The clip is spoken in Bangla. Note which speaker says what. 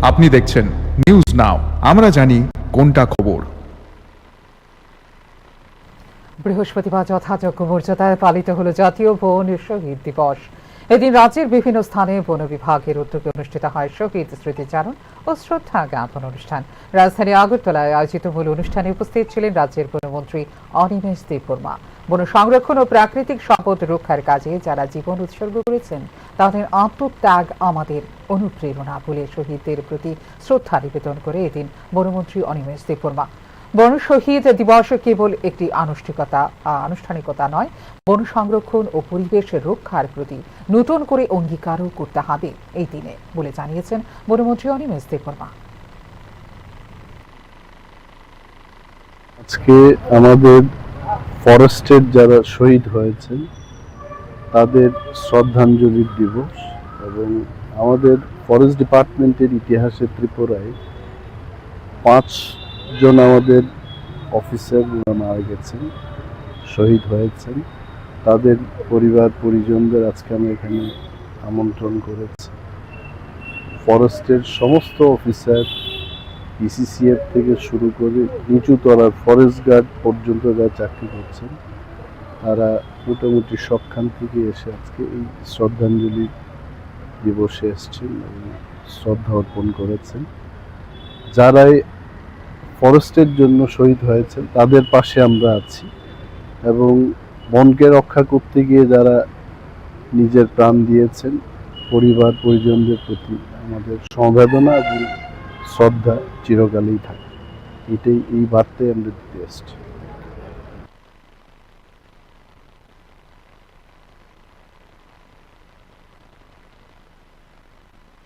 Speaker 1: আপনি দেখছেন নিউজ নাও, আমরা জানি কোনটা খবর।
Speaker 2: বৃহস্পতিবার যথাযোগ্য মর্যাদায় পালিত হলো জাতীয় বন শহীদ দিবস। এদিন রাজ্যের বিভিন্ন স্থানে বন বিভাগের উদ্যোগে অনুষ্ঠিত হয় শহীদ স্মৃতিচারণ ও শ্রদ্ধা জ্ঞাপন অনুষ্ঠান। রাজধানী আগরতলায় আয়োজিত মূল অনুষ্ঠানে উপস্থিত ছিলেন রাজ্যের বনমন্ত্রী অনিমেষ দেববর্মা। বন সংরক্ষণ ও প্রাকৃতিক সম্পদ রক্ষার কাজে যারা জীবন উৎসর্গ করেছেন তাদের আত্মত্যাগ আমাদের অনুপ্রেরণা বলে শহীদদের প্রতি শ্রদ্ধা নিবেদন করে এদিন বনমন্ত্রী অনিমেষ দেববর্মা। বন শহীদ দিবস কেবল একটি আনুষ্ঠানিকতা নয়, বন সংরক্ষণ ও পরিবেশ রক্ষার প্রতি নতুন করে অঙ্গীকারও করতে হবে এই দিনে বলে জানিয়েছেন বনমন্ত্রী অনিমেষ দেববর্মা।
Speaker 3: আজকে আমাদের ফরেস্টের যারা শহীদ হয়েছেন তাদের শ্রদ্ধাঞ্জলি দিবস এবং আমাদের ফরেস্ট ডিপার্টমেন্টের ইতিহাসে ত্রিপুরায় 5 জন আমাদের অফিসার মারা গেছেন, শহীদ হয়েছেন। তাদের পরিবার পরিজনদের আজকে আমি এখানে আমন্ত্রণ করেছি। ফরেস্টের সমস্ত অফিসার, পিসিসিএফ থেকে শুরু করে নিচু তলার ফরেস্ট গার্ড পর্যন্ত যারা চাকরি করছেন তারা মোটামুটি সবখান থেকে এসে আজকে এই শ্রদ্ধাঞ্জলি দিবসে এসছেন এবং শ্রদ্ধা অর্পণ করেছেন। যারাই ফরেস্টের জন্য শহীদ হয়েছেন তাদের পাশে আমরা আছি এবং বনকে রক্ষা করতে গিয়ে যারা নিজের প্রাণ দিয়েছেন পরিবার পরিজনদের প্রতি আমাদের সমবেদনা এবং শ্রদ্ধা চিরকালই থাকে। এই বার্তাই আমরা দিতে এসেছি।